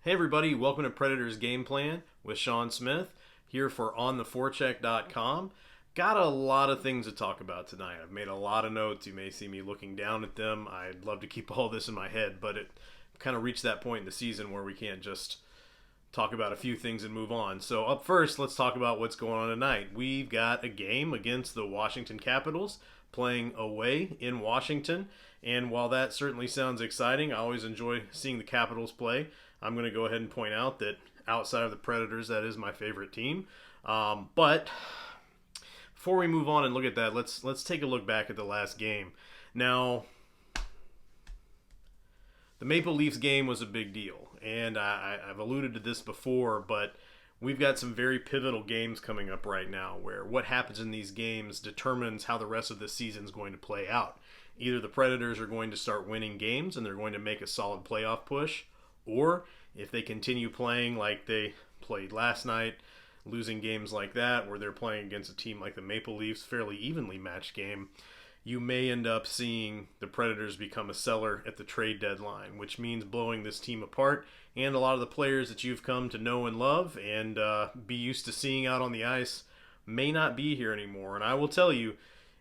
Hey everybody, welcome to Predators Gameplan with Shaun Smith here for ontheforecheck.com. Got a lot of things to talk about tonight. I've made a lot of notes. You may see me looking down at them. I'd love to keep all this in my head, but it kind of reached that point in the season where we can't just talk about a few things and move on. So up first, let's talk about what's going on tonight. We've got a game against the Washington Capitals playing away in Washington. And while that certainly sounds exciting, I always enjoy seeing the Capitals play. I'm going to go ahead and point out that outside of the Predators, that is my favorite team. But before we move on and look at that, let's take a look back at the last game. Now, the Maple Leafs game was a big deal, and I've alluded to this before, but we've got some very pivotal games coming up right now where what happens in these games determines how the rest of the season is going to play out. Either the Predators are going to start winning games and they're going to make a solid playoff push, or if they continue playing like they played last night, losing games like that where they're playing against a team like the Maple Leafs, fairly evenly matched game, you may end up seeing the Predators become a seller at the trade deadline, which means blowing this team apart, and a lot of the players that you've come to know and love and be used to seeing out on the ice may not be here anymore. And I will tell you,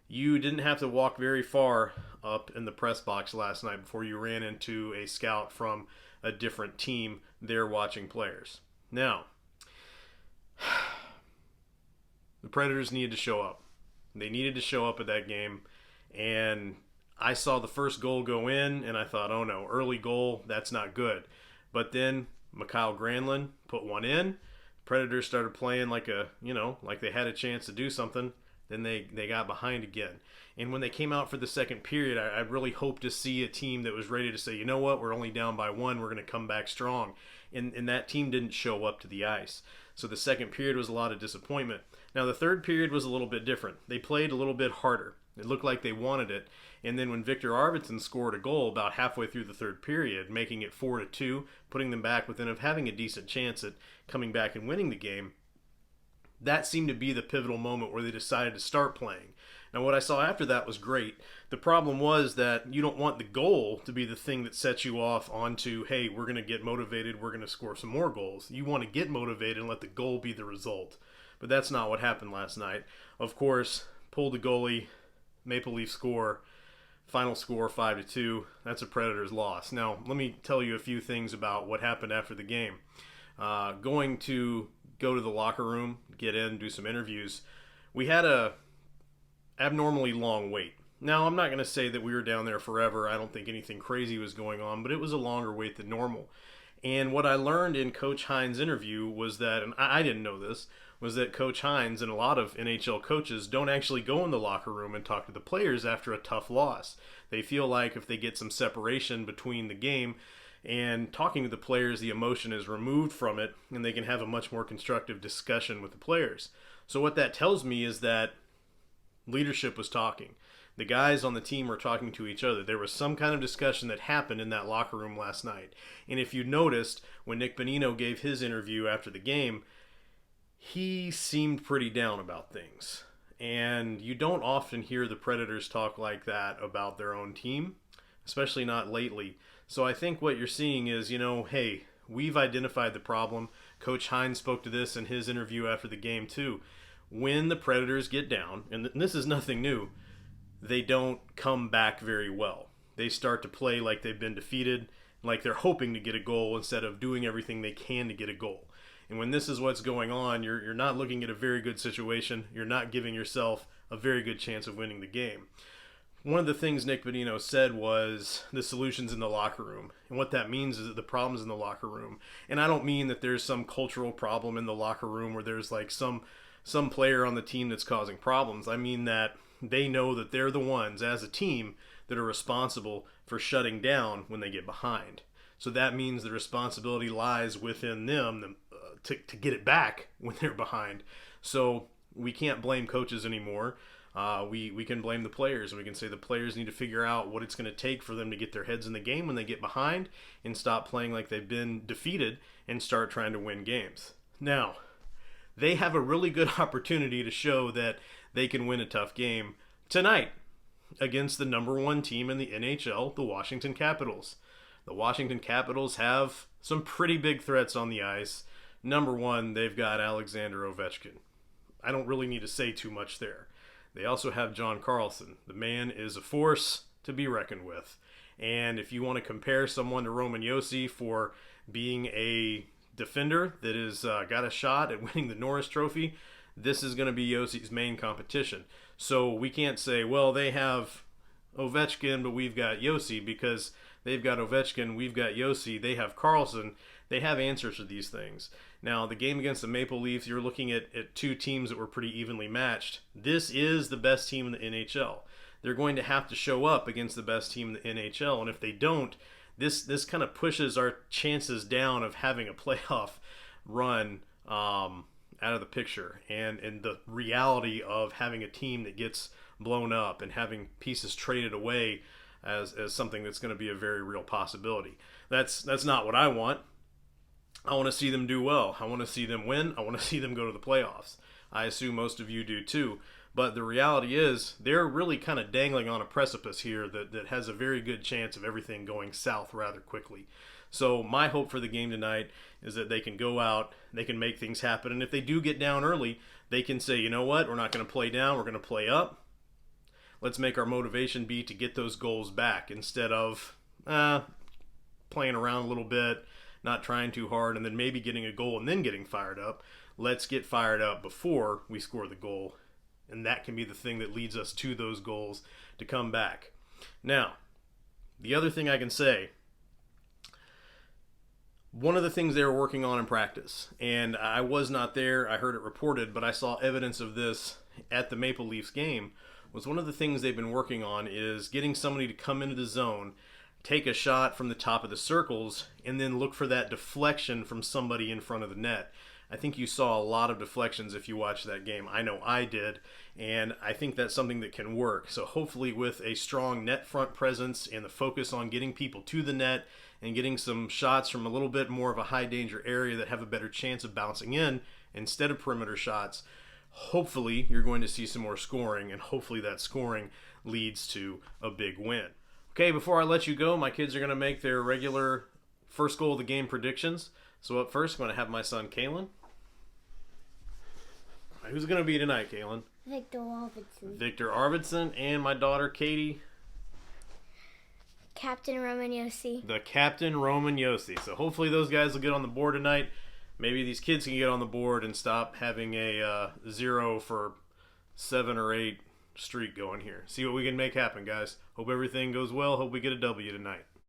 you didn't have to walk very far up in the press box last night before you ran into a scout from a different team there watching players. Now, the Predators needed to show up. They needed to show up at that game, and I saw the first goal go in, and I thought, oh no, early goal, that's not good. But then Mikhail Granlund put one in. Predators started playing like they had a chance to do something. Then they got behind again. And when they came out for the second period, I really hoped to see a team that was ready to say, you know what, we're only down by one, we're going to come back strong. And that team didn't show up to the ice. So the second period was a lot of disappointment. Now the third period was a little bit different. They played a little bit harder. It looked like they wanted it. And then when Victor Arvidsson scored a goal about halfway through the third period, making it 4-2, putting them back within of having a decent chance at coming back and winning the game, that seemed to be the pivotal moment where they decided to start playing. Now, what I saw after that was great. The problem was that you don't want the goal to be the thing that sets you off onto, hey, we're going to get motivated, we're going to score some more goals. You want to get motivated and let the goal be the result. But that's not what happened last night. Of course, pulled the goalie, Maple Leaf score, final score 5-2. That's a Predators loss. Now, let me tell you a few things about what happened after the game. Going to go to the locker room, get in, do some interviews. We had a abnormally long wait. Now, I'm not going to say that we were down there forever. I don't think anything crazy was going on, but it was a longer wait than normal. And what I learned in Coach Hines' interview was that, and I didn't know this, was that Coach Hines and a lot of NHL coaches don't actually go in the locker room and talk to the players after a tough loss. They feel like if they get some separation between the game and talking to the players, the emotion is removed from it, and they can have a much more constructive discussion with the players. So what that tells me is that leadership was talking. The guys on the team were talking to each other. There was some kind of discussion that happened in that locker room last night. And if you noticed, when Nick Bonino gave his interview after the game, he seemed pretty down about things. And you don't often hear the Predators talk like that about their own team, especially not lately. So I think what you're seeing is, hey, we've identified the problem. Coach Hines spoke to this in his interview after the game too. When the Predators get down, and this is nothing new, they don't come back very well. They start to play like they've been defeated, like they're hoping to get a goal instead of doing everything they can to get a goal. And when this is what's going on, you're not looking at a very good situation. You're not giving yourself a very good chance of winning the game. One of the things Nick Bonino said was the solution's in the locker room. And what that means is that the problem's in the locker room. And I don't mean that there's some cultural problem in the locker room where there's like some player on the team that's causing problems. I mean that they know that they're the ones, as a team, that are responsible for shutting down when they get behind. So that means the responsibility lies within them to get it back when they're behind. So we can't blame coaches anymore. We can blame the players, and we can say the players need to figure out what it's going to take for them to get their heads in the game when they get behind and stop playing like they've been defeated and start trying to win games. Now, they have a really good opportunity to show that they can win a tough game tonight against the number one team in the NHL, the Washington Capitals. The Washington Capitals have some pretty big threats on the ice. Number one, they've got Alexander Ovechkin. I don't really need to say too much there. They also have John Carlson. The man is a force to be reckoned with. And if you want to compare someone to Roman Josi for being a defender that has got a shot at winning the Norris Trophy, this is going to be Josi's main competition. So we can't say, well, they have Ovechkin, but we've got Josi, because they've got Ovechkin, we've got Josi, they have Carlson. They have answers to these things. Now, the game against the Maple Leafs, you're looking at two teams that were pretty evenly matched. This is the best team in the NHL. They're going to have to show up against the best team in the NHL, and if they don't, this kind of pushes our chances down of having a playoff run out of the picture, and the reality of having a team that gets blown up and having pieces traded away as something that's going to be a very real possibility. That's not what I want. I want to see them do well. I want to see them win. I want to see them go to the playoffs. I assume most of you do too. But the reality is they're really kind of dangling on a precipice here that has a very good chance of everything going south rather quickly. So my hope for the game tonight is that they can go out, they can make things happen, and if they do get down early, they can say, you know what, we're not going to play down, we're going to play up. Let's make our motivation be to get those goals back instead of playing around a little bit, not trying too hard, and then maybe getting a goal and then getting fired up. Let's get fired up before we score the goal, and that can be the thing that leads us to those goals to come back. Now, the other thing I can say, one of the things they were working on in practice, and I was not there, I heard it reported, but I saw evidence of this at the Maple Leafs game, was one of the things they've been working on is getting somebody to come into the zone, take a shot from the top of the circles, and then look for that deflection from somebody in front of the net. I think you saw a lot of deflections if you watched that game. I know I did, and I think that's something that can work. So hopefully with a strong net front presence and the focus on getting people to the net and getting some shots from a little bit more of a high danger area that have a better chance of bouncing in instead of perimeter shots, hopefully you're going to see some more scoring, and hopefully that scoring leads to a big win. Okay, before I let you go, my kids are going to make their regular first goal of the game predictions. So up first, I'm going to have my son, Kalen. Who's going to be tonight, Kalen? Victor Arvidsson. Victor Arvidsson, and my daughter, Katie. Captain Roman Josi. The Captain Roman Josi. So hopefully those guys will get on the board tonight. Maybe these kids can get on the board and stop having a 0 for 7 or 8 streak going here. See what we can make happen, guys. Hope everything goes well. Hope we get a W tonight.